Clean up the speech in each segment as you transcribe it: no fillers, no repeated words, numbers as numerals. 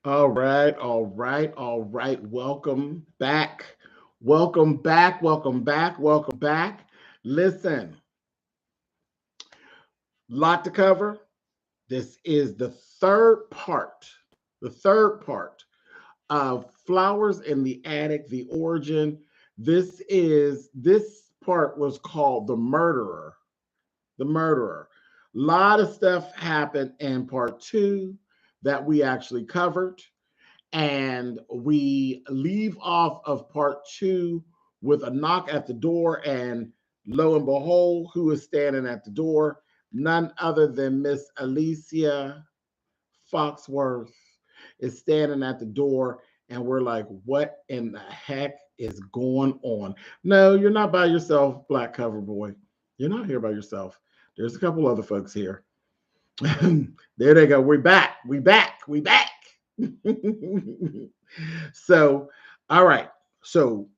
All right, all right, all right. Welcome back. Welcome back. Welcome back. Welcome back. Listen, lot to cover. This is the third part of Flowers in the Attic, the origin. This part was called The Murderer. The Murderer. A lot of stuff happened in part two that we actually covered. And we leave off of part two with a knock at the door, and lo and behold, who is standing at the door? None other than Miss Alicia Foxworth is standing at the door, and we're like, what in the heck is going on? No, you're not by yourself, Black Cover Boy. You're not here by yourself. There's a couple other folks here. There they go. We're back. We back. We back. So, all right. So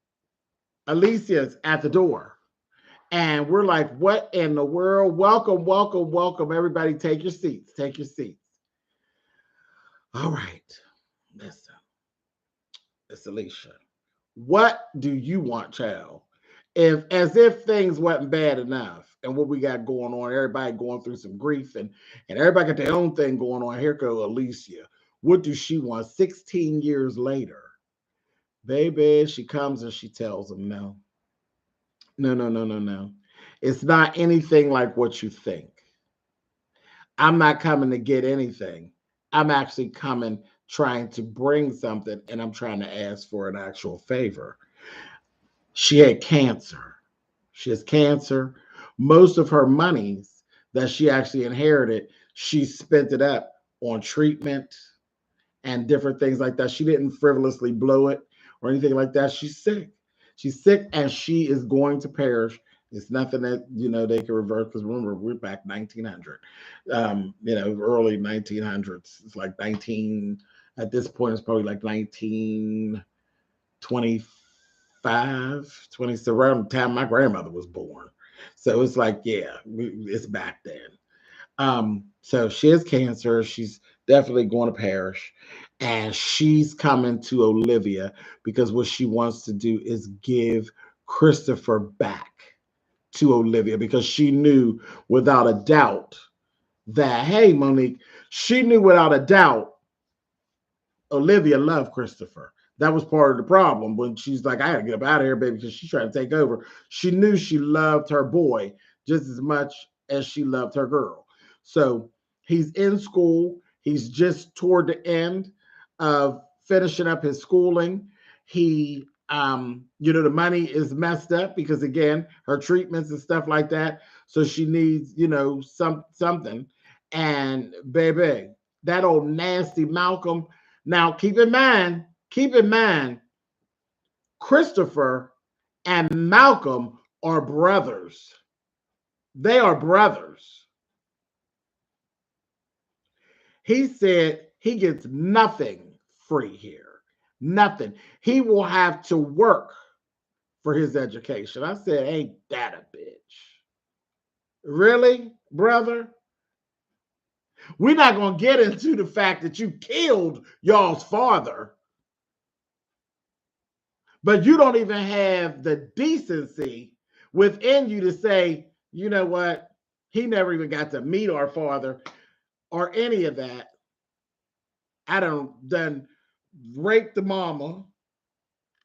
Alicia's at the door. And we're like, what in the world? Welcome, welcome, welcome. Everybody, take your seats. Take your seats. All right. Listen, it's Alicia. What do you want, child? If as if things wasn't bad enough and what we got going on, everybody going through some grief and everybody got their own thing going on. Here goes Alicia. What does she want 16 years later? Baby, she comes and she tells him no. No, no, no, no, no. It's not anything like what you think. I'm not coming to get anything. I'm actually coming trying to bring something and I'm trying to ask for an actual favor. She had cancer. She has cancer. Most of her monies that she actually inherited, she spent it up on treatment and different things like that. She didn't frivolously blow it or anything like that. She's sick. She's sick and she is going to perish. It's nothing that they can reverse because remember we're back 1900, early 1900s. It's like 19 at this point. It's probably like 1925, 20. So around the time my grandmother was born. So it's like yeah, it's back then. So she has cancer. She's definitely going to perish. And she's coming to Olivia because what she wants to do is give Christopher back to Olivia because she knew without a doubt that, hey, Monique, she knew without a doubt Olivia loved Christopher. That was part of the problem when she's like, I gotta get up out of here, baby, because she's trying to take over. She knew she loved her boy just as much as she loved her girl. So he's in school. He's just toward the end of finishing up his schooling. The money is messed up because again, her treatments and stuff like that. So she needs, something. And baby, that old nasty Malcolm. Now keep in mind, Christopher and Malcolm are brothers. They are brothers. He said he gets nothing free here. Nothing. He will have to work for his education. I said, ain't that a bitch? Really, brother? We're not going to get into the fact that you killed y'all's father, but you don't even have the decency within you to say, you know what? He never even got to meet our father or any of that. I don't done raped the mama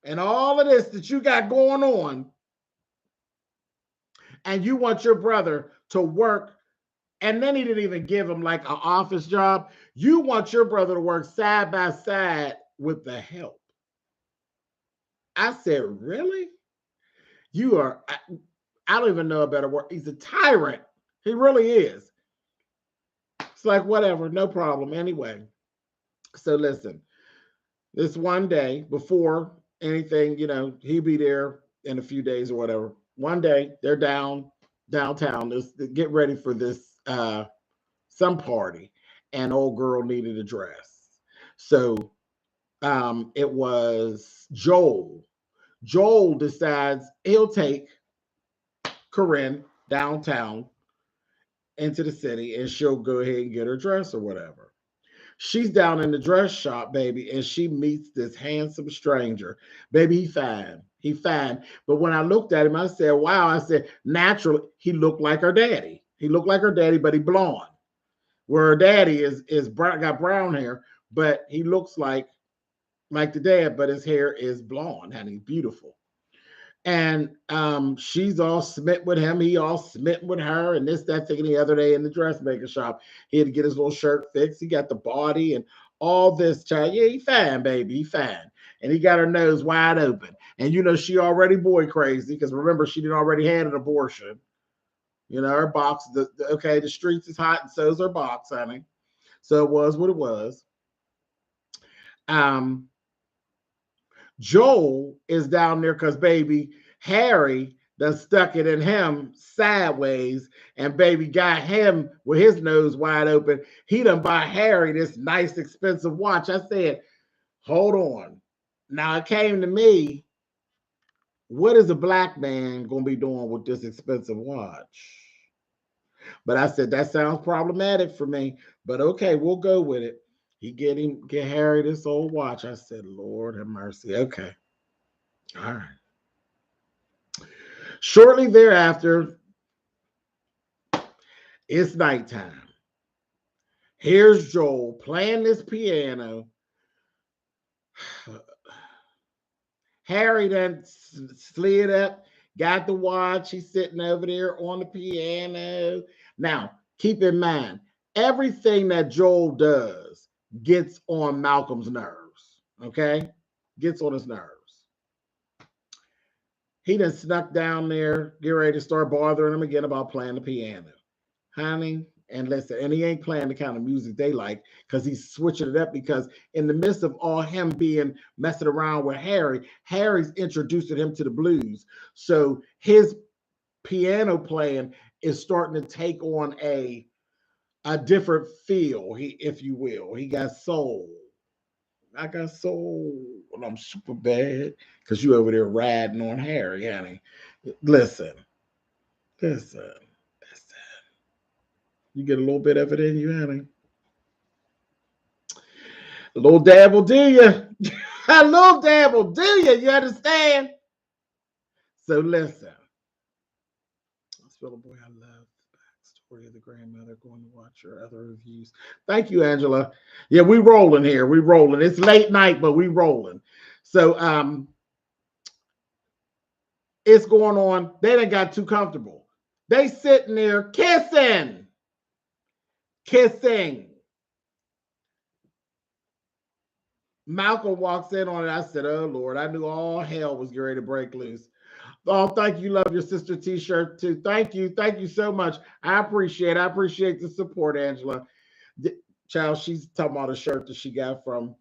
and all of this that you got going on, and you want your brother to work. And then he didn't even give him like an office job. You want your brother to work side by side with the help. I said, really? You are, I don't even know a better word. He's a tyrant. He really is. It's like, whatever, no problem. Anyway, so listen, this one day before anything, he'll be there in a few days or whatever. One day they're downtown. They get ready for this some party, and old girl needed a dress. So it was Joel. Joel decides he'll take Corinne downtown into the city and she'll go ahead and get her dress or whatever. She's down in the dress shop, baby, and she meets this handsome stranger. Baby, he fine. He fine. But when I looked at him, I said, wow, I said, naturally, he looked like her daddy. He looked like her daddy, but he blonde. Where her daddy is brown, got brown hair, but he looks like the dad, but his hair is blonde, honey, beautiful. And she's all smitten with him. He all smitten with her, and this, that, thing, and the other day in the dressmaker shop. He had to get his little shirt fixed. He got the body and all this. Child, yeah, he fine, baby, he fine. And he got her nose wide open. And you know she already boy crazy because remember she did already had an abortion. You know her box. Okay, the streets is hot, and so's her box, honey. So it was what it was. Joel is down there because baby Harry done stuck it in him sideways and baby got him with his nose wide open. He done buy Harry this nice expensive watch. I said, hold on. Now it came to me, what is a black man going to be doing with this expensive watch? But I said, that sounds problematic for me, but okay, we'll go with it. He get Harry this old watch. I said, Lord have mercy. Okay. All right. Shortly thereafter, it's nighttime. Here's Joel playing this piano. Harry then slid up, got the watch. He's sitting over there on the piano. Now, keep in mind, everything that Joel does gets on Malcolm's nerves, okay? Gets on his nerves. He done snuck down there, get ready to start bothering him again about playing the piano. Honey, and listen, and he ain't playing the kind of music they like because he's switching it up because in the midst of all him being messing around with Harry, Harry's introducing him to the blues. So his piano playing is starting to take on a different feel, if you will. He got soul. I got soul, and I'm super bad because you over there riding on Harry, honey. Listen. You get a little bit of it in you, honey. A little dab will do you. A little dab will do you. You understand? So listen. Spillitboy, I love the backstory of the grandmother. Going to watch your other reviews. Thank you, Angela. Yeah, we rolling here. We rolling. It's late night, but we rolling. So it's going on. They done got too comfortable. They sitting there kissing. Malcolm walks in on it. I said, oh, Lord, I knew all hell was getting ready to break loose. Oh, thank you. Love your sister t-shirt, too. Thank you. Thank you so much. I appreciate the support, Angela. Child, she's talking about a shirt that she got from,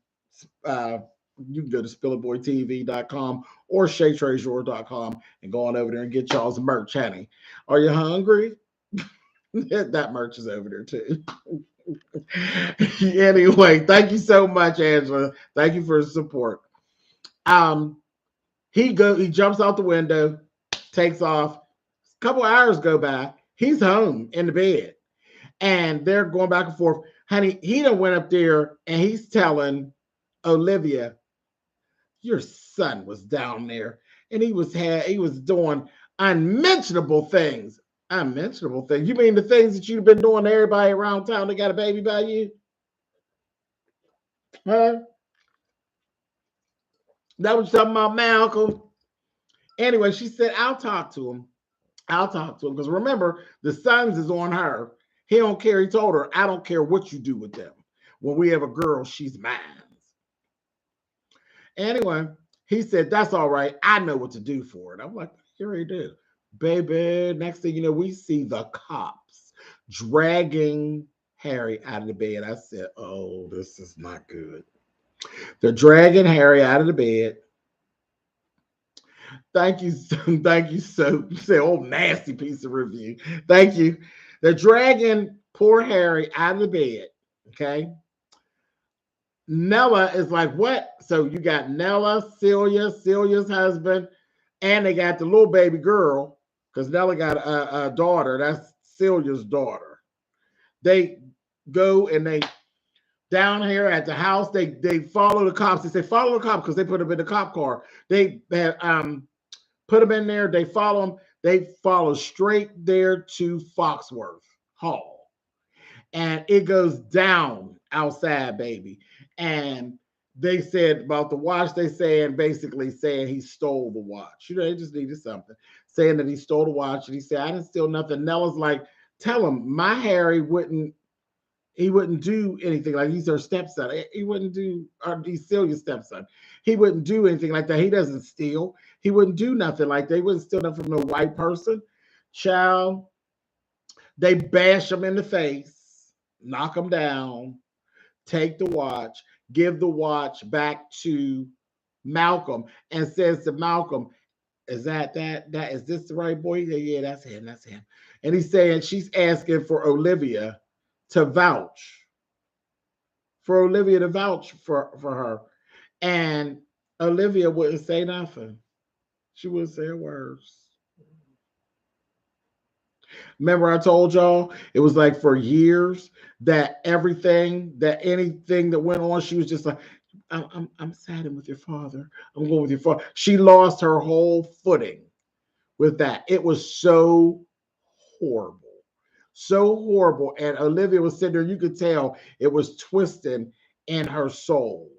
you can go to SpillitBoyTV.com or ShayTreasure.com and go on over there and get y'all's merch, honey. Are you hungry? That merch is over there, too. Anyway, thank you so much, Angela. Thank you for the support. He jumps out the window, takes off. A couple hours go by. He's home in the bed. And they're going back and forth. Honey, he done went up there and he's telling Olivia, your son was down there and he was doing unmentionable things. Unmentionable things. You mean the things that you've been doing to everybody around town that got a baby by you? Huh? That was talking about Malcolm. Anyway, she said, I'll talk to him. Because remember, the sons is on her. He don't care. He told her, I don't care what you do with them. When we have a girl, she's mine. Anyway, he said, that's all right. I know what to do for it. I'm like, here he did. Baby, next thing you know, we see the cops dragging Harry out of the bed. I said, oh, this is not good. They're dragging Harry out of the bed. Thank you. Thank you. So you say, oh, nasty piece of review. Thank you. They're dragging poor Harry out of the bed. Okay. Nella is like, what? So you got Nella, Celia's husband, and they got the little baby girl because Nella got a daughter. That's Celia's daughter. They go and they down here at the house. They follow the cops. They say follow the cops because they put them in the cop car. They put them in there. They follow them. They follow straight there to Foxworth Hall, and it goes down outside, baby. And they said about the watch. They saying basically saying he stole the watch. You know, they just needed something, saying that he stole the watch. And he said, "I didn't steal nothing." Nella's like, "Tell him my Harry wouldn't." He wouldn't do anything like he's her stepson. He wouldn't do, or he's Celia's stepson. He wouldn't do anything like that. He doesn't steal. He wouldn't do nothing like that. He wouldn't steal nothing from no white person. Child, they bash him in the face, knock him down, take the watch, give the watch back to Malcolm, and says to Malcolm, "Is that is this the right boy?" Yeah, that's him. That's him. And he's saying she's asking for Olivia to vouch for her. And Olivia wouldn't say nothing. She wouldn't say a word. Remember, I told y'all it was like for years that anything that went on, she was just like, I'm siding with your father. I'm going with your father. She lost her whole footing with that. It was so horrible. So horrible. And Olivia was sitting there, you could tell it was twisting in her soul.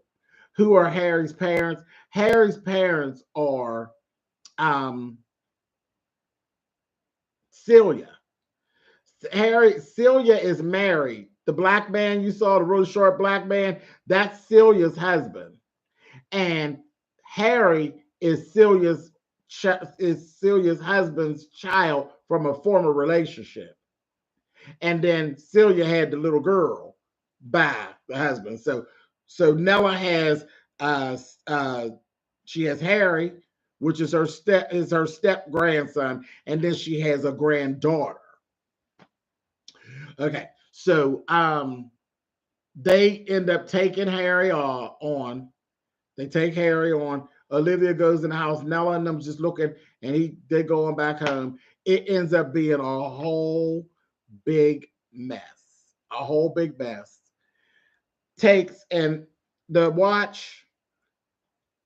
Who are Harry's parents? Harry's parents are Celia. Celia is married. The black man you saw, the really short black man, that's Celia's husband. And Harry is Celia's husband's child from a former relationship. And then Celia had the little girl by the husband. So Nella has she has Harry, which is her step grandson, and then she has a granddaughter. Okay, so they end up taking Harry on. They take Harry on. Olivia goes in the house. Nella and them just looking, and they're going back home. It ends up being a whole big mess. A whole big mess. And the watch,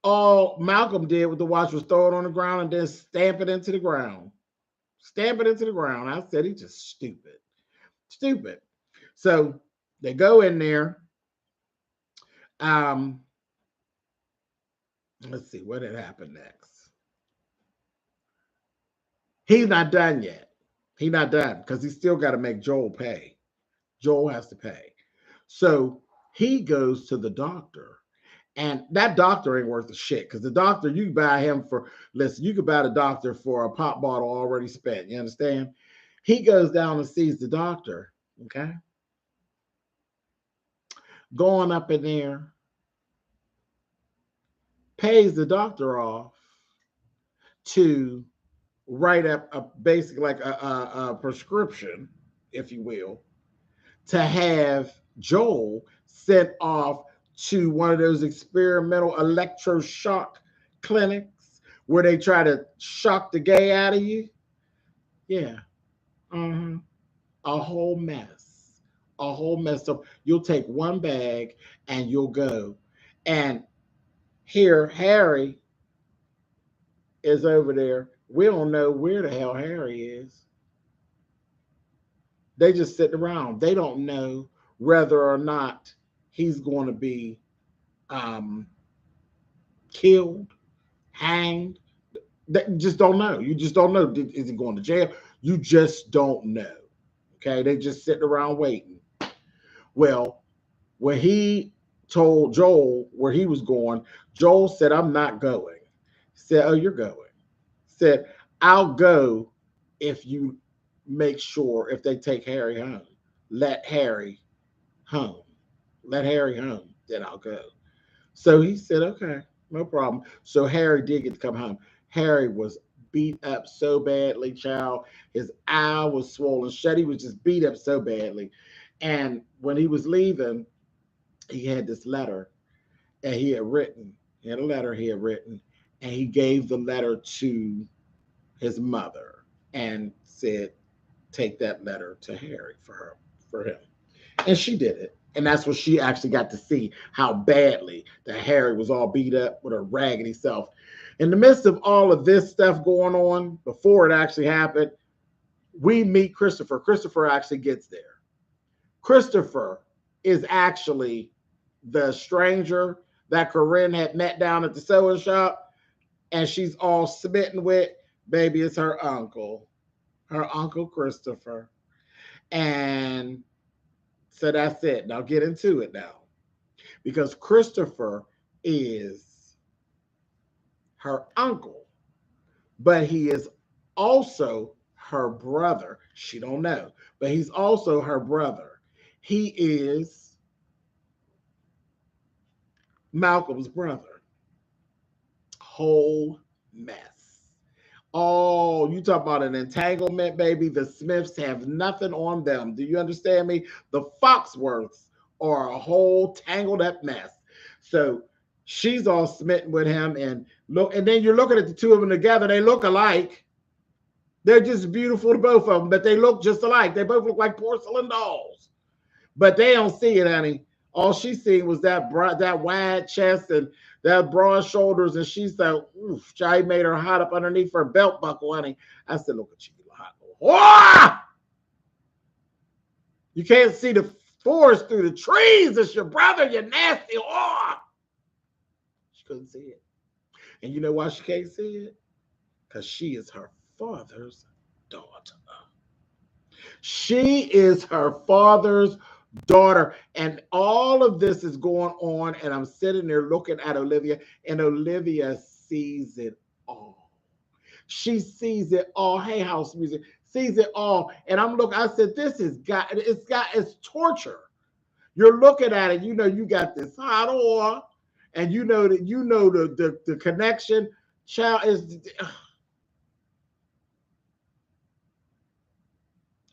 all Malcolm did with the watch was throw it on the ground and then stamp it into the ground. Stamp it into the ground. I said he's just stupid. Stupid. So they go in there. Let's see what had happened next. He's not done yet. He's not done because he's still got to make Joel pay. Joel has to pay. So he goes to the doctor. And that doctor ain't worth a shit because the doctor, you can buy him you could buy the doctor for a pop bottle already spent. You understand? He goes down and sees the doctor. Okay. Going up in there, pays the doctor off to write up basically like a prescription, if you will, to have Joel sent off to one of those experimental electroshock clinics where they try to shock the gay out of you. Yeah. Mm-hmm. A whole mess. A whole mess. So you'll take one bag and you'll go. And here, Harry is over there. We don't know where the hell Harry is. They just sitting around. They don't know whether or not he's going to be killed, hanged. They just don't know. You just don't know. Is he going to jail? You just don't know. Okay, they just sitting around waiting. Well, when he told Joel where he was going, Joel said, "I'm not going." He said, "Oh, you're going." He said, "I'll go if you make sure if they take Harry home. Let Harry home. Let Harry home. Then I'll go." So he said, "Okay, no problem." So Harry did get to come home. Harry was beat up so badly, child. His eye was swollen shut. He was just beat up so badly. And when he was leaving, he had this letter that he had written. He had a letter he had written, and he gave the letter to his mother and said, "Take that letter to Harry for him." And she did it. And that's what she actually got to see, how badly that Harry was all beat up with a raggedy self. In the midst of all of this stuff going on, before it actually happened, we meet Christopher. Christopher actually gets there. Christopher is actually the stranger that Corinne had met down at the sewing shop, and she's all smitten with. Baby, it's her uncle Christopher. And so that's it. Now get into it now. Because Christopher is her uncle, but he is also her brother. She don't know, but he's also her brother. He is Malcolm's brother. Whole mess. Oh, you talk about an entanglement, baby. The Smiths have nothing on them. Do you understand me? The Foxworths are a whole tangled up mess. So she's all smitten with him, and look, and then you're looking at the two of them together. They look alike. They're just beautiful to both of them, but they look just alike. They both look like porcelain dolls. But they don't see it, honey. All she seen was that wide chest and that broad shoulders, and she's like, oof, I made her hot up underneath her belt buckle, honey. I said, look at you, hot. Oh! You can't see the forest through the trees. It's your brother, you nasty. Oh! She couldn't see it. And you know why she can't see it? Because she is her father's daughter. She is her father's daughter, and all of this is going on, and I'm sitting there looking at Olivia, and Olivia sees it all. She sees it all. Hey, house music, sees it all. And I'm looking, I said, it's torture. You're looking at it, you know, you got this hot oil, and you know that the connection, child, is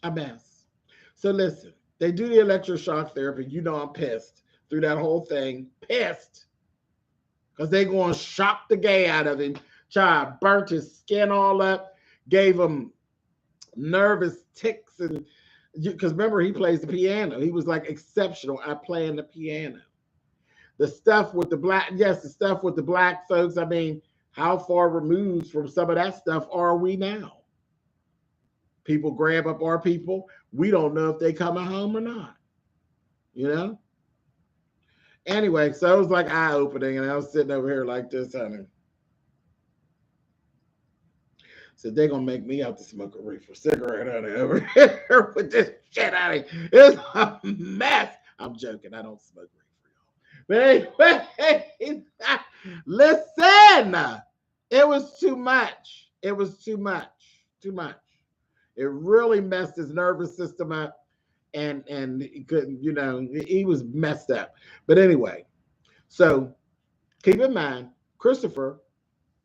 a mess. So listen, they do the electroshock therapy. You know I'm pissed through that whole thing. Pissed. Because they going to shock the gay out of him. Child burnt his skin all up. Gave him nervous tics. And because remember, he plays the piano. He was like exceptional at playing the piano. The stuff with the black folks. I mean, how far removed from some of that stuff are we now? People grab up our people. We don't know if they coming home or not. You know? Anyway, so it was like eye-opening, and I was sitting over here like this, honey. So they're going to make me out to smoke a reefer cigarette, honey, over here with this shit, honey. It's a mess. I'm joking. I don't smoke reefer, y'all. But anyway, listen. It was too much. It was too much. Too much. It really messed his nervous system up, and he couldn't, you know, he was messed up. But anyway, so keep in mind, Christopher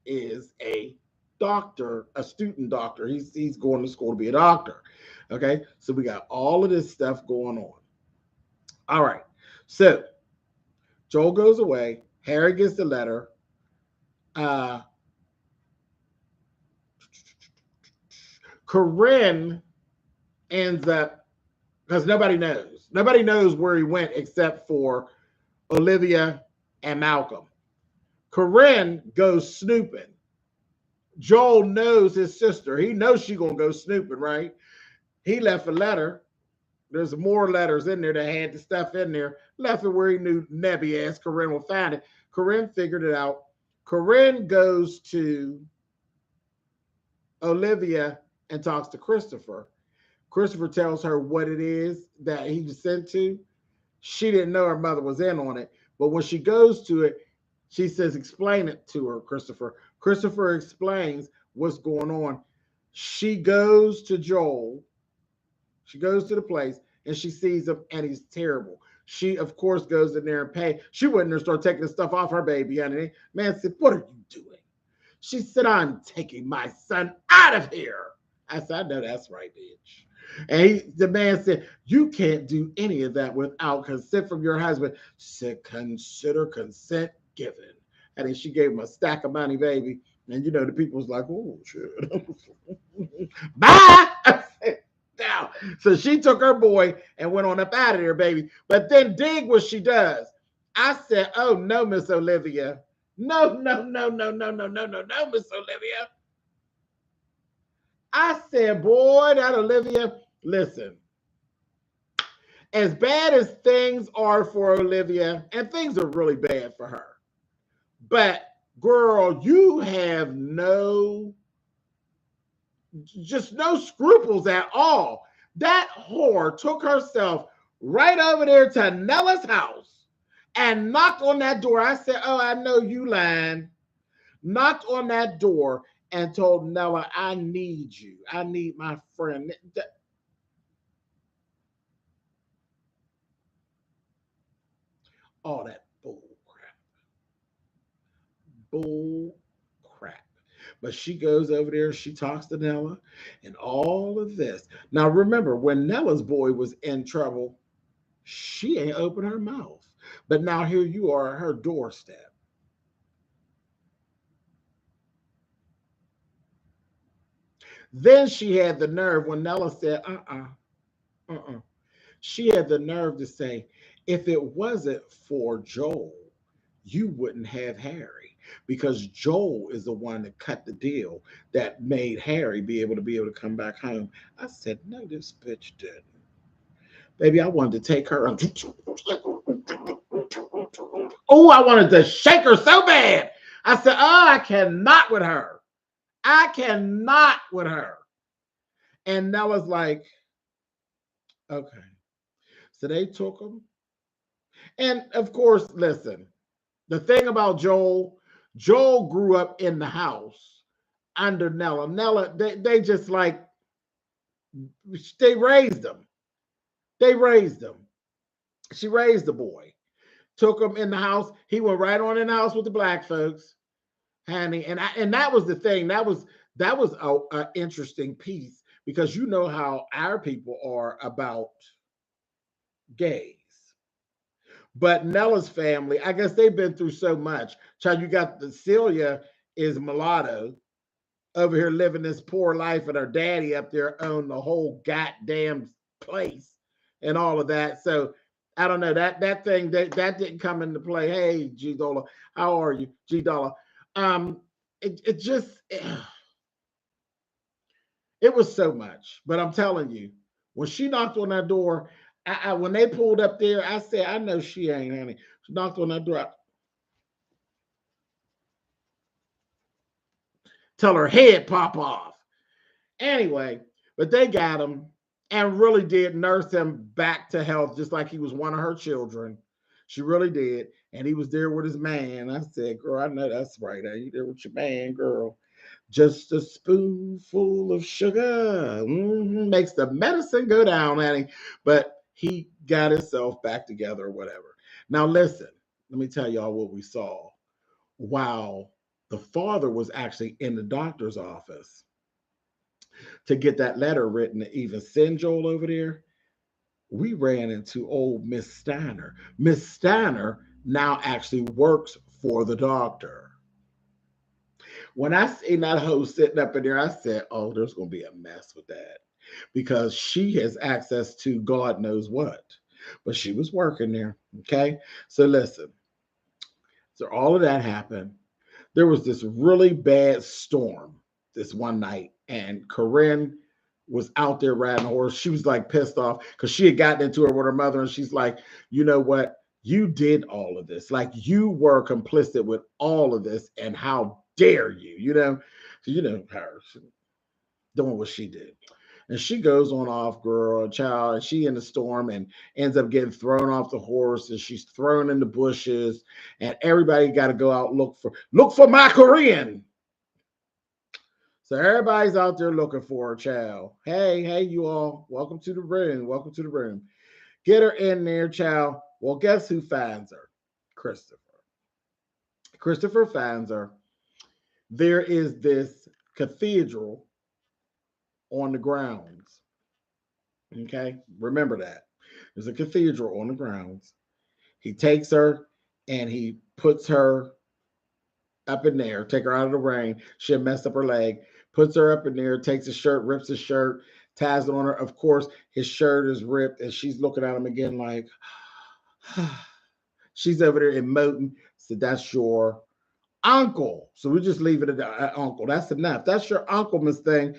is a doctor, a student doctor. He's going to school to be a doctor. Okay, so we got all of this stuff going on. All right, so Joel goes away. Harry gets the letter. Corinne ends up, because nobody knows where he went except for Olivia and Malcolm. Corinne goes snooping. Joel knows his sister. He knows she's gonna go snooping, right? He left a letter. There's more letters in there that had the stuff in there. Left it where he knew Nebby ass Corinne will find it. Corinne figured it out. Corinne goes to Olivia and talks to Christopher. Christopher tells her what it is that he was sent to. She didn't know her mother was in on it. But when she goes to it, she says, explain it to her, Christopher. Christopher explains what's going on. She goes to Joel. She goes to the place, and she sees him, and he's terrible. She, of course, goes in there and pay. She went in there and started taking the stuff off her baby, honey. Man said, what are you doing? She said, I'm taking my son out of here. I said, I know that's right, bitch. And the man said, you can't do any of that without consent from your husband. She said, consider consent given. And then she gave him a stack of money, baby. And, you know, the people was like, oh, shit. Bye. Now, so she took her boy and went on up out of there, baby. But then dig what she does. I said, oh no, Miss Olivia. No, no, no, no, no, no, no, no, no, Miss Olivia. I said, boy, that Olivia, listen, as bad as things are for Olivia, and things are really bad for her, but girl, you have just no scruples at all. That whore took herself right over there to Nella's house and knocked on that door. I said, oh, I know you lying. Knocked on that door and told Nella, I need you. I need my friend. All that bull crap. Bull crap. But she goes over there, she talks to Nella, and all of this. Now, remember, when Nella's boy was in trouble, she ain't opened her mouth. But now here you are at her doorstep. Then she had the nerve when Nella said, she had the nerve to say, if it wasn't for Joel, you wouldn't have Harry because Joel is the one that cut the deal that made Harry be able to come back home. I said, no, this bitch didn't. Baby, I wanted to take her. Oh, I wanted to shake her so bad. I said, oh, I cannot with her. I cannot with her. And Nella's like, okay. So they took him. And of course, listen, the thing about Joel grew up in the house under Nella. Nella, they just like, they raised him. They raised him. She raised the boy, took him in the house. He went right on in the house with the black folks, honey. And that was the thing. That was a interesting piece because you know how our people are about gays. But Nella's family, I guess they've been through so much. Child, you got the Celia is mulatto over here living this poor life, and her daddy up there owned the whole goddamn place and all of that. So I don't know that thing that didn't come into play. Hey, G Dollar, how are you, G Dollar? It just it was so much. But I'm telling you, when she knocked on that door, when they pulled up there, I said, I know she ain't, honey. She knocked on that door. Till her head pop off. Anyway, but they got him and really did nurse him back to health, just like he was one of her children. She really did. And he was there with his man. I said, girl, I know that's right. Are you there with your man, girl? Just a spoonful of sugar makes the medicine go down, honey. But he got himself back together or whatever. Now, listen, let me tell y'all what we saw. Wow, the father was actually in the doctor's office to get that letter written to even send Joel over there. We ran into old Miss Steiner. Miss Steiner now actually works for the doctor. When I seen that hoe sitting up in there, I said, oh, there's going to be a mess with that because she has access to God knows what. But she was working there. Okay. So listen. So all of that happened. There was this really bad storm this one night, and Corinne was out there riding a horse. She was like pissed off because she had gotten into it with her mother, and she's like, you know what? You did all of this. Like you were complicit with all of this, and how dare you? Her doing what she did. And she goes on off, girl, child, and she in the storm and ends up getting thrown off the horse, and she's thrown in the bushes, and everybody got to go out look for my Korean. So everybody's out there looking for her, child. Hey, you all, welcome to the room. Welcome to the room. Get her in there, child. Well, guess who finds her? Christopher. Christopher finds her. There is this cathedral on the grounds. Okay, remember that. There's a cathedral on the grounds. He takes her and he puts her up in there, take her out of the rain. She had messed up her leg, puts her up in there, takes his shirt, rips his shirt, ties it on her. Of course, his shirt is ripped, and she's looking at him again like, she's over there emoting. So that's your uncle. So we just leave it at uncle. That's enough. That's your uncle, Miss Thing.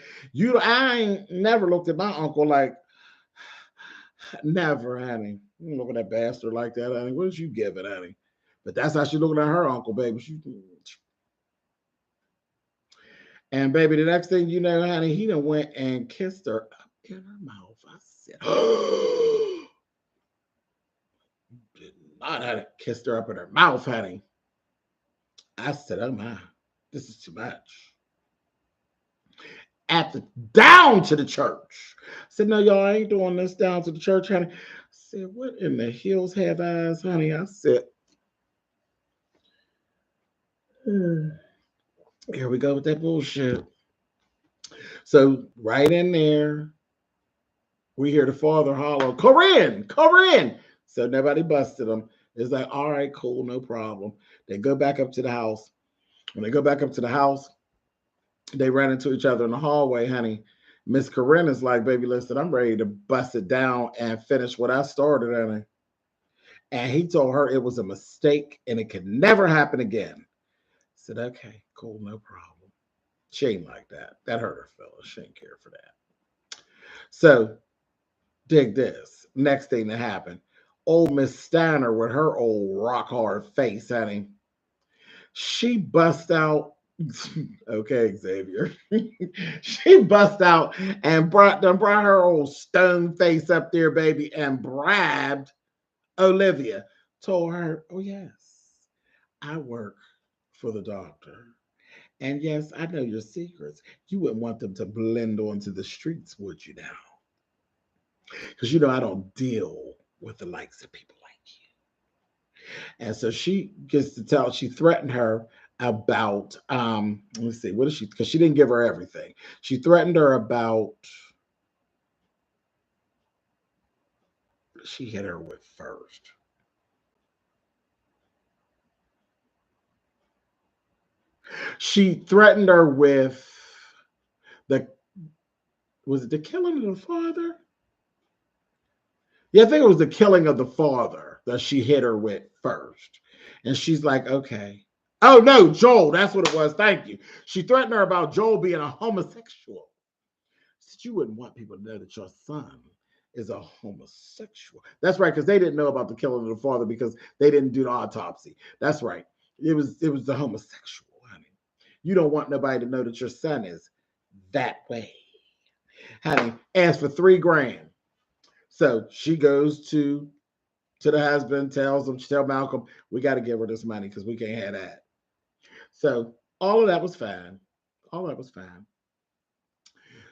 I ain't never looked at my uncle like, never, honey. You don't look at that bastard like that, honey. What did you give it, honey? But that's how she looking at her uncle, baby. And baby, the next thing you know, honey, he done went and kissed her up in her mouth. I said, did not have to kiss her up in her mouth, honey. I said, oh my, this is too much. Down to the church. I said, no, y'all ain't doing this down to the church, honey. I said, what in the hills have eyes, honey? I said, here we go with that bullshit. So right in there, we hear the father holler, Corinne, Corinne. So nobody busted them. It's like, all right, cool, no problem. They go back up to the house. When they go back up to the house, they ran into each other in the hallway, honey. Miss Corinne is like, baby, listen, I'm ready to bust it down and finish what I started, honey. And he told her it was a mistake and it could never happen again. I said, okay, cool, no problem. She ain't like that. That hurt her feelings. She ain't care for that. So, dig this. Next thing that happened. Old Miss Steiner with her old rock hard face, honey. She bust out. Okay, Xavier. She bust out and brought her old stone face up there, baby, and bribed Olivia. Told her, oh yes, I work for the doctor. And yes, I know your secrets. You wouldn't want them to blend onto the streets, would you now? Because you know I don't deal with the likes of people like you. And so she gets to tell, she threatened her about let me see, what is she, because she didn't give her everything. She threatened her about, she hit her with first. She threatened her with the, was it the killing of the father? Yeah, I think it was the killing of the father that she hit her with first. And she's like, okay. Oh no, Joel, that's what it was. Thank you. She threatened her about Joel being a homosexual. She said, you wouldn't want people to know that your son is a homosexual. That's right, because they didn't know about the killing of the father because they didn't do the autopsy. That's right. It was the homosexual, honey. You don't want nobody to know that your son is that way. Honey, asked for $3,000. So she goes to the husband, tells Malcolm, we got to give her this money because we can't have that. So all of that was fine. All that was fine.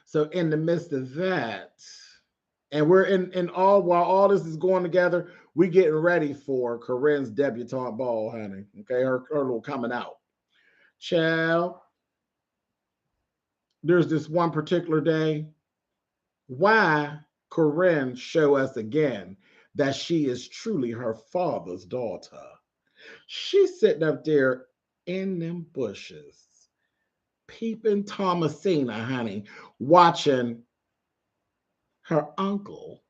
So in the midst of that, and we're in all, while all this is going together, we getting ready for Corinne's debutante ball, honey. Okay, her little coming out. Child, there's this one particular day. Why Corinne show us again that she is truly her father's daughter? She's sitting up there in them bushes, peeping Thomasina, honey, watching her uncle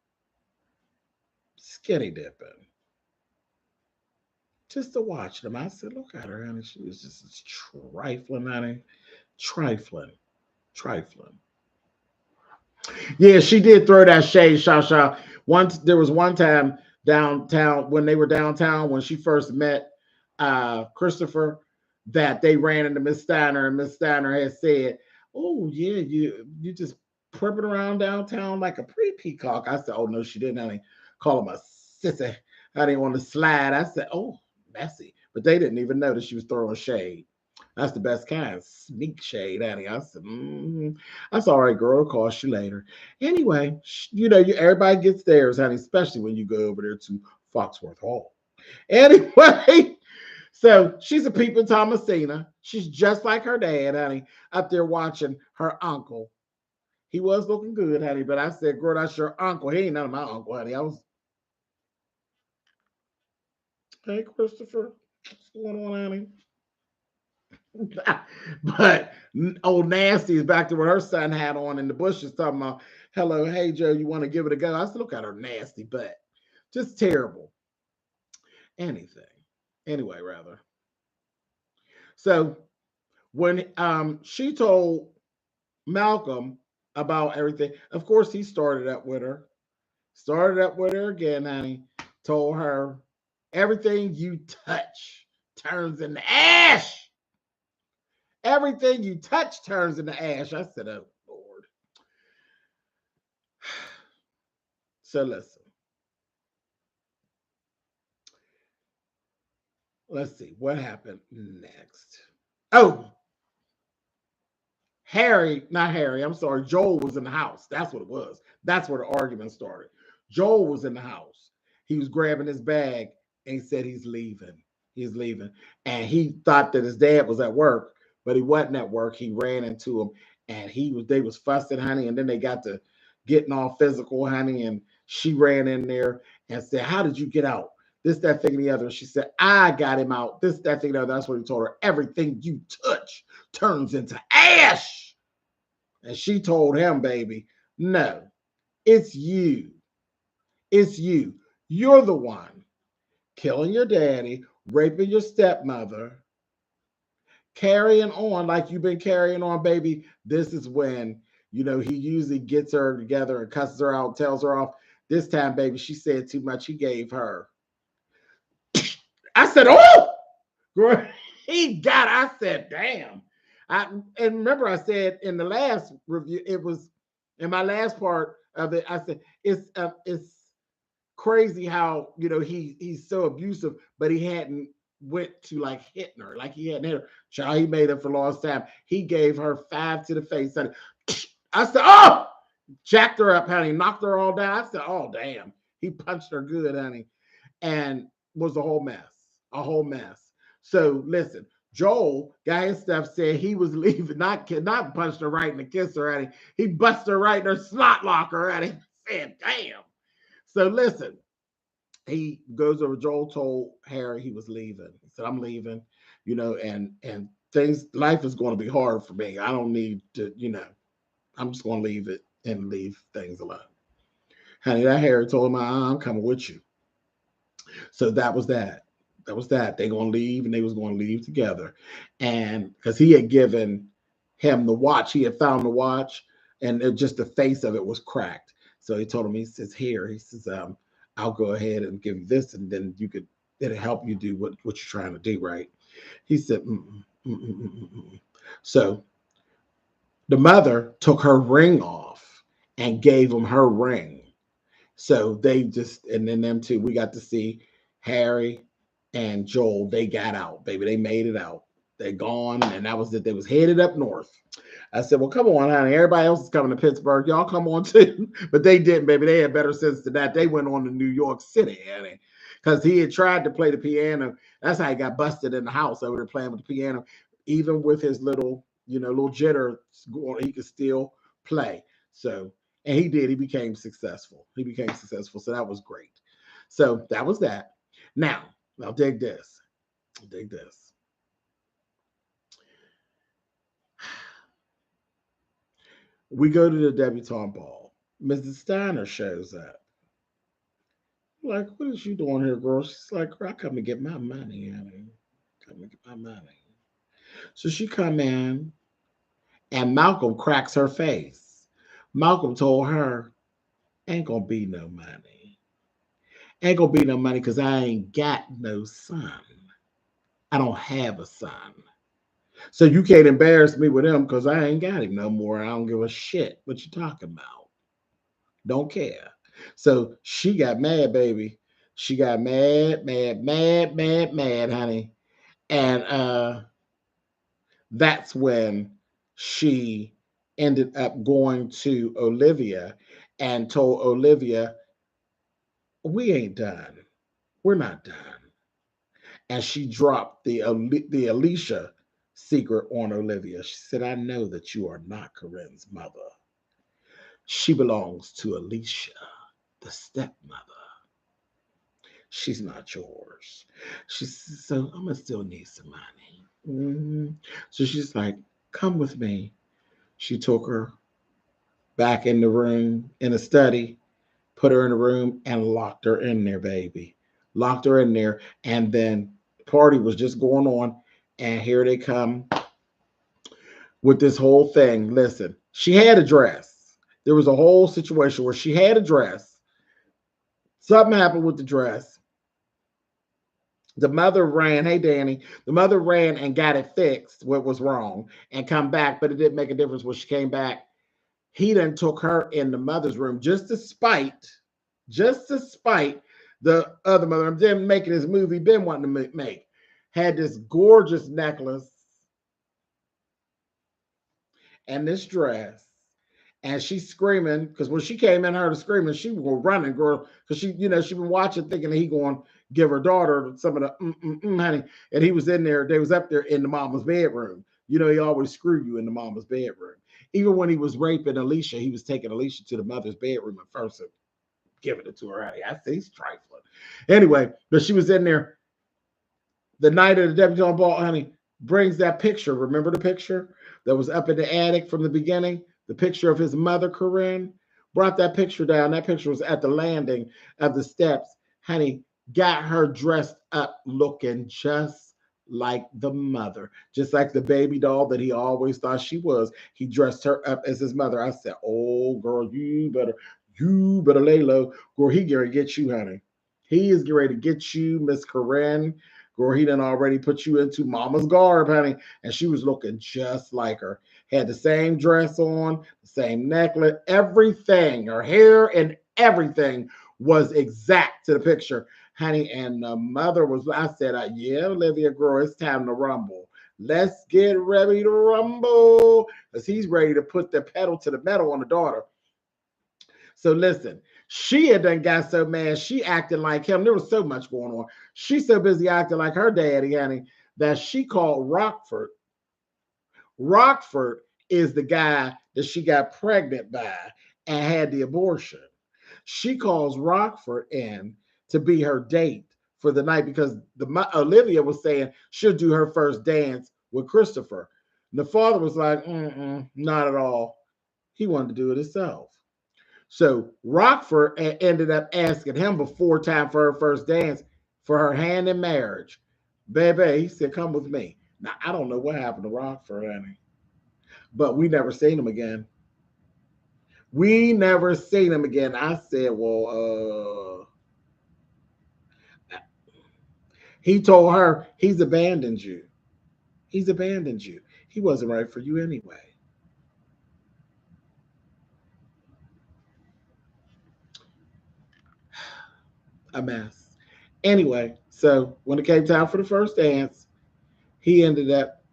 skinny dipping. Just to watch them. I said, look at her, honey. She was just trifling, honey. Trifling. Trifling. Yeah, she did throw that shade, Shasha. Once there was one time downtown when they were downtown when she first met Christopher, that they ran into Miss Steiner, and Miss Steiner had said, "Oh yeah, you just prepping around downtown like a pretty peacock." I said, "Oh no, she didn't." Honey, call him a sissy. I didn't want to slide. I said, "Oh, messy," but they didn't even notice she was throwing shade. That's the best kind, sneak shade, honey. I said, that's all right, girl. I'll cost you later. Anyway, everybody gets theirs, honey, especially when you go over there to Foxworth Hall. Anyway, so she's a peeping Thomasina. She's just like her dad, honey, up there watching her uncle. He was looking good, honey, but I said, girl, that's your uncle. He ain't none of my uncle, honey. Hey, Christopher, what's going on, honey? But old Nasty is back to what her son had on in the bushes talking about, Hello, hey Joe, you want to give it a go? I said, look at her nasty butt. Just terrible. Anything. Anyway, rather. So when she told Malcolm about everything, of course he started up with her. Started up with her again, honey. Told her everything you touch turns into ash. Everything you touch turns into ash. I said, oh Lord. So listen. Let's see what happened next. Oh, not Harry, I'm sorry. Joel was in the house. That's what it was. That's where the argument started. Joel was in the house. He was grabbing his bag and he said he's leaving. He's leaving. And he thought that his dad was at work, but he wasn't at work. He ran into him and they was fussing, honey, and then they got to getting all physical, honey, and she ran in there and said, how did you get out? This, that, thing, and the other. She said, I got him out. This, that, thing, and the other. That's what he told her. Everything you touch turns into ash. And she told him, baby, no, it's you. It's you. You're the one killing your daddy, raping your stepmother, carrying on like you've been carrying on, baby. This is when, he usually gets her together and cusses her out, tells her off. This time, baby, she said too much. He gave her. I said, oh, girl, he got it. I said, damn. And remember, I said in the last review, it was in my last part of it. I said it's crazy how he's so abusive, but he hadn't went to like hitting her, like he hadn't hit her. Child, he made it for lost time. He gave her 5 to the face. Honey. I said, oh, jacked her up, honey, knocked her all down. I said, oh damn, he punched her good, honey, and was a whole mess, a whole mess. So listen, Joel got his stuff, said he was leaving, not punched her right in the kisser, honey. He busted her right in her snot locker, honey. Said, damn. So listen, he goes over. Joel told Harry he was leaving. He said, I'm leaving, and things, life is going to be hard for me. I don't need to, I'm just going to leave it and leave things alone. Honey, that Harry told him, I'm coming with you. So that was that. That was that. They going to leave, and they was going to leave together. And because he had given him the watch, he had found the watch, and just the face of it was cracked. So he told him, he says, here, he says, I'll go ahead and give you this, and then it'll help you do what you're trying to do, right? He said, So the mother took her ring off and gave him her ring. So they just, and then them two, we got to see Harry and Joel. They got out, baby. They made it out. They're gone, and that was it. They was headed up north. I said, well, come on, honey. Everybody else is coming to Pittsburgh. Y'all come on too. But they didn't, baby. They had better sense than that. They went on to New York City, honey, because he had tried to play the piano. That's how he got busted in the house over there playing with the piano. Even with his little, little jitter, he could still play. So, and he did. He became successful. So that was great. So that was that. Now dig this. Dig this. We go to the debutante ball. Mrs. Steiner shows up. Like, what is you doing here, girl? She's like, girl, I come to get my money, honey. Come to get my money. So she come in, and Malcolm cracks her face. Malcolm told her, ain't gonna be no money. Ain't gonna be no money because I ain't got no son. I don't have a son. So you can't embarrass me with him because I ain't got him no more. I don't give a shit what you talking about. Don't care. So she got mad, baby. She got mad, honey. And that's when she ended up going to Olivia and told Olivia, we ain't done. We're not done. And she dropped the Alicia secret on Olivia. She said, I know that you are not Corinne's mother. She belongs to Alicia, the stepmother. She's not yours. She said, so I'm gonna still need some money. So she's like, come with me. She took her back in the room, in the study, put her in the room and locked her in there, baby. Locked her in there. And then the party was just going on. And here they come with this whole thing. Listen, she had a dress. There was a whole situation where she had a dress. Something happened with the dress. The mother ran, hey Danny, the mother ran and got it fixed, what was wrong, and come back, but it didn't make a difference when she came back. He then took her in the mother's room just to spite the other mother. I'm then making this movie Ben wanting to make. Had this gorgeous necklace and this dress. And she's screaming because when she came in, her to screaming, she was running, girl, because she been watching, thinking that he going to give her daughter some of the honey. And he was in there. They was up there in the mama's bedroom. You know, he always screw you in the mama's bedroom. Even when he was raping Alicia, he was taking Alicia to the mother's bedroom at first and giving it to her. Honey, I say he's trifling. Anyway, but she was in there the night of the debutante ball. Honey, brings that picture. Remember the picture that was up in the attic from the beginning? The picture of his mother, Corinne, brought that picture down. That picture was at the landing of the steps. Honey, got her dressed up looking just like the mother, just like the baby doll that he always thought she was. He dressed her up as his mother. I said, oh, girl, you better lay low. Girl, he going to get you, honey. He is getting ready to get you, Miss Corinne. Girl, he done already put you into mama's garb, honey. And she was looking just like her. Had the same dress on, the same necklace, everything. Her hair and everything was exact to the picture, honey. And the mother was, I said, yeah, Olivia, girl, it's time to rumble. Let's get ready to rumble. Because he's ready to put the pedal to the metal on the daughter. So listen, she had done got so mad, she acted like him. There was so much going on. She's so busy acting like her daddy, honey, that she called Rockford. Rockford is the guy that she got pregnant by and had the abortion. She calls Rockford in to be her date for the night because Olivia was saying she'll do her first dance with Christopher. And the father was like, not at all. He wanted to do it himself. So Rockford ended up asking him before time for her first dance for her hand in marriage. Baby, he said, come with me. Now, I don't know what happened to Rockford, honey, but we never seen him again. We never seen him again. I said, well, he told her he's abandoned you. He's abandoned you. He wasn't right for you anyway. A mess. Anyway, so when it came time for the first dance, she ended up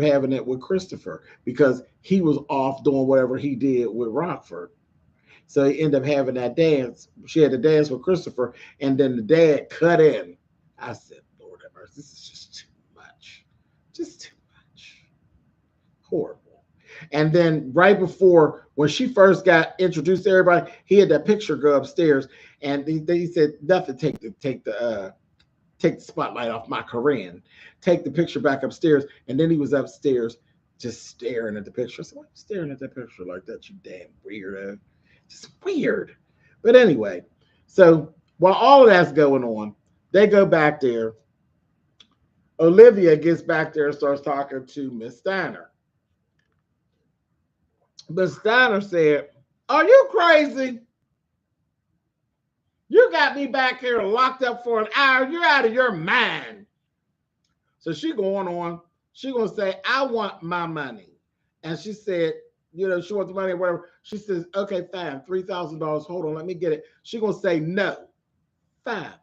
having it with Christopher because he was off doing whatever he did with Rockford. So he ended up having that dance. She had to dance with Christopher, and then the dad cut in. I said, Lord have mercy, this is just too much. Just too much. Horrible. And then right before, when she first got introduced to everybody, he had that picture go upstairs, and he said, nothing, take the spotlight off my Corinne, take the picture back upstairs. And then he was upstairs just staring at the picture. So why are you staring at that picture like that, you damn weirdo? Just weird. But anyway, so while all of that's going on, they go back there. Olivia gets back there and starts talking to Miss Steiner. Miss Steiner said, are you crazy? You got me back here locked up for an hour. You're out of your mind. So she going on. She gonna say, I want my money. And she said, she wants the money or whatever. She says, okay, fine, $3,000. Hold on, let me get it. She gonna say no, 5,000.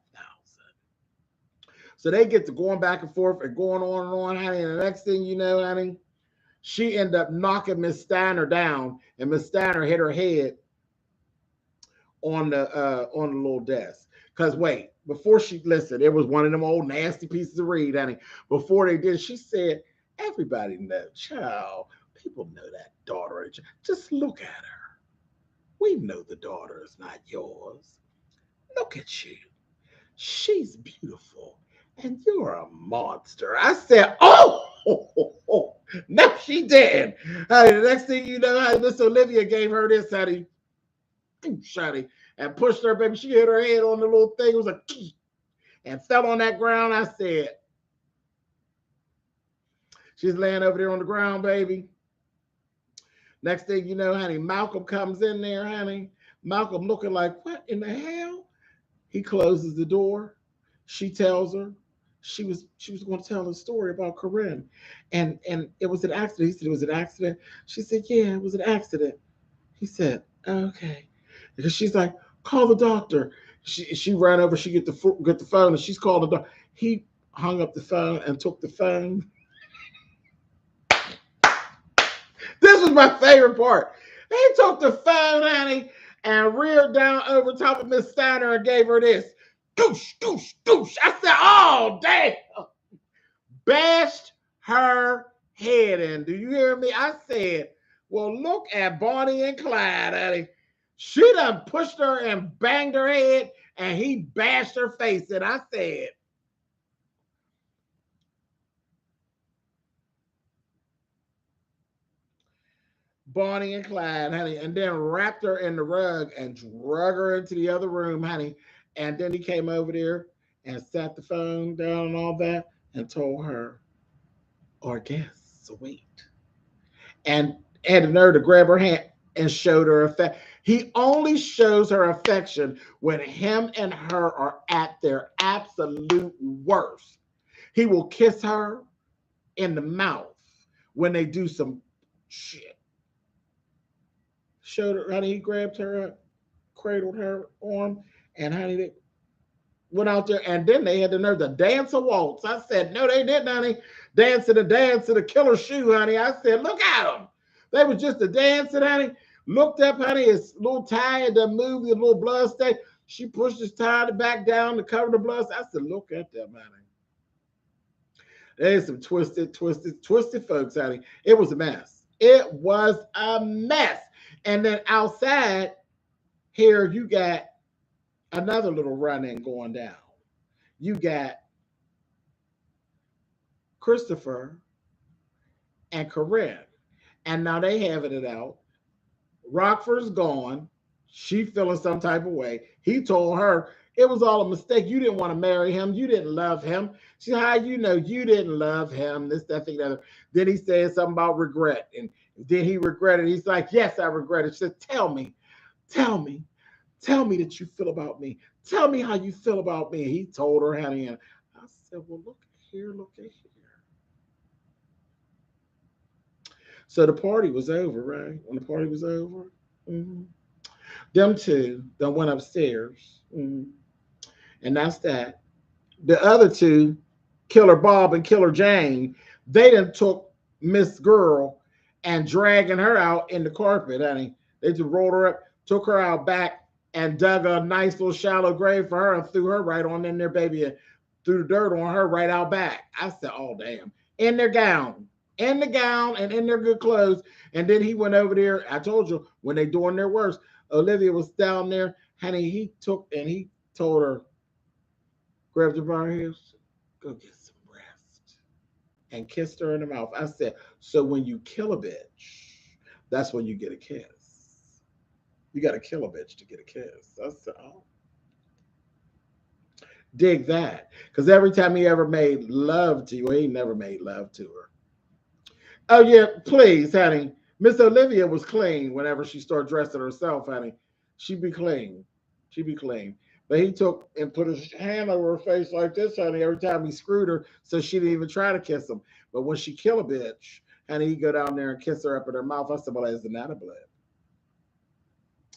So they get to going back and forth and going on and on, honey. And the next thing you know, honey, she ended up knocking Miss Steiner down, and Miss Steiner hit her head on the little desk. Because wait, before she listened, it was one of them old nasty pieces of read, honey. Before they did, she said, everybody knows, child, people know that daughter. Just look at her. We know the daughter is not yours. Look at you. She's beautiful, and you're a monster. I said, oh, No, she didn't. Honey, the next thing you know, honey, Miss Olivia gave her this, honey, honey, and pushed her, baby. She hit her head on the little thing. It was a key and fell on that ground. I said, she's laying over there on the ground, baby. Next thing you know, honey, Malcolm comes in there, honey. Malcolm looking like, what in the hell? He closes the door. She tells her she was going to tell a story about Corinne, and it was an accident. He said it was an accident. She said, yeah, it was an accident. He said, okay, because she's like, call the doctor. She ran over. She get the phone, and she's called the doctor. He hung up the phone and took the phone. This was my favorite part. He took the phone, honey, and reared down over top of Miss Steiner and gave her this. Goosh, goosh, goosh. I said, oh, damn. Bashed her head in. Do you hear me? I said, well, look at Bonnie and Clyde, honey. She done pushed her and banged her head, and he bashed her face in. I said, Bonnie and Clyde, honey, and then wrapped her in the rug and drug her into the other room, honey. And then he came over there and sat the phone down and all that and told her, our guests wait. And had the nerve to grab her hand and showed her affection. He only shows her affection when him and her are at their absolute worst. He will kiss her in the mouth when they do some shit. Showed her, honey, he grabbed her up, cradled her arm, and honey, they went out there, and then they had the nerve to dance a waltz. I said, no, they didn't, honey. Dance to the killer shoe, honey. I said, look at them. They was just a dancing, honey. Looked up, honey, his little tie had to move, the little blood stain. She pushed his tie back down to cover the blood. I said, look at them, honey. There's some twisted folks, honey. It was a mess. It was a mess. And then outside here, you got another little run-in going down. You got Christopher and Corinne. And now they having it out. Rockford's gone. She feeling some type of way. He told her it was all a mistake. You didn't want to marry him. You didn't love him. She said, how you know you didn't love him? This, that, thing, that. Then he said something about regret. And then he regretted. He's like, yes, I regret it. She said, tell me that you feel about me. Tell me how you feel about me. He told her, honey, and I said, well, look here. So the party was over, right? When the party was over, them two done went upstairs, and that's that. The other two, Killer Bob and Killer Jane, they done took Miss Girl and dragging her out in the carpet, honey. They just rolled her up, took her out back, and dug a nice little shallow grave for her and threw her right on in there, baby, and threw the dirt on her right out back. I said, oh, damn. In the gown and in their good clothes. And then he went over there. I told you, when they doing their worst, Olivia was down there, honey, he took and he told her, grabbed her by her ears, go get some rest, and kissed her in the mouth. I said, so when you kill a bitch, that's when you get a kiss. You got to kill a bitch to get a kiss. I said, oh. Dig that. Because every time he ever made love to you, he never made love to her. Oh, yeah, please, honey. Miss Olivia was clean whenever she started dressing herself, honey. She'd be clean. But he took and put his hand over her face like this, honey, every time he screwed her, so she didn't even try to kiss him. But when she kill a bitch, honey, he'd go down there and kiss her up in her mouth. I said, well, isn't that a blip?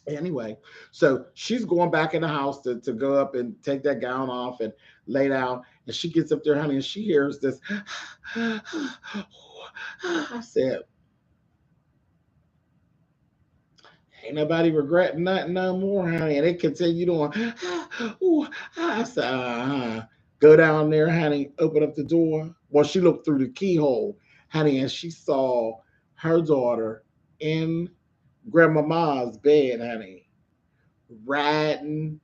Anyway, so she's going back in the house to go up and take that gown off and lay down. And she gets up there, honey, and she hears this. I said, ain't nobody regretting nothing no more, honey. And they continue doing. I said, go down there, honey, open up the door. Well, she looked through the keyhole, honey, and she saw her daughter in grandmama's bed, honey, riding,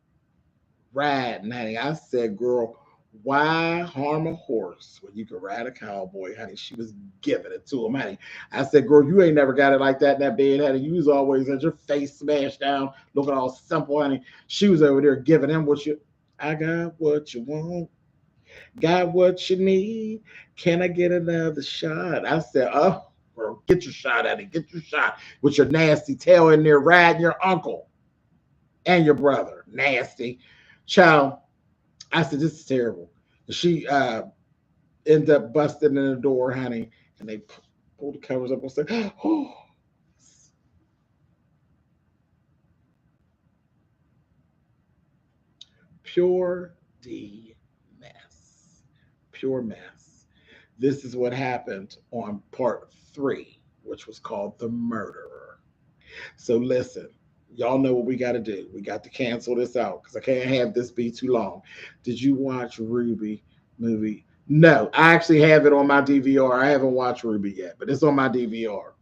honey. I said, girl, Why harm a horse when you can ride a cowboy, honey? She was giving it to him, honey. I said, girl, you ain't never got it like that in that bed, honey. You was always had your face smashed down, looking all simple, honey. She was over there giving him what you, I got what you want, got what you need. Can I get another shot? I said, oh, girl, get your shot, honey. Get your shot with your nasty tail in there riding your uncle and your brother. Nasty. Child, I said, this is terrible. She ended up busting in the door, honey, and they pulled the covers up and said, oh, pure D mess. Pure mess. This is what happened on part 3, which was called The Murderer. So listen, y'all know what we got to do. We got to cancel this out because I can't have this be too long. Did you watch Ruby movie? No, I actually have it on my DVR. I haven't watched Ruby yet, but it's on my DVR.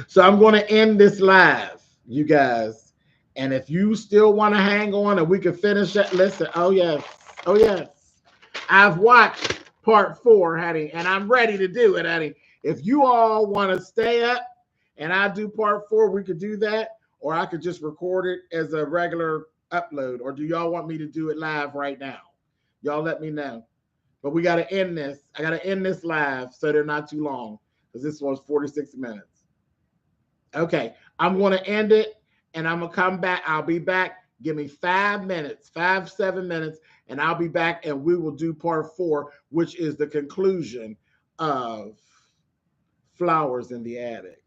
So I'm going to end this live, you guys. And if you still want to hang on and we can finish it, listen. Oh, yes. Oh, yes. I've watched part 4, honey, and I'm ready to do it, honey. If you all want to stay up and I do part 4, we could do that. Or I could just record it as a regular upload. Or do y'all want me to do it live right now? Y'all let me know. But we got to end this. I got to end this live so they're not too long because this one's 46 minutes. Okay, I'm going to end it and I'm going to come back. I'll be back. Give me 5 minutes, 7 minutes, and I'll be back and we will do part 4, which is the conclusion of Flowers in the Attic.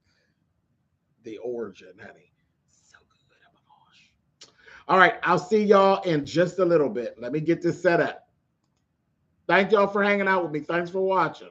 The origin, honey. So good. Oh my gosh. All right, I'll see y'all in just a little bit. Let me get this set up. Thank y'all for hanging out with me. Thanks for watching.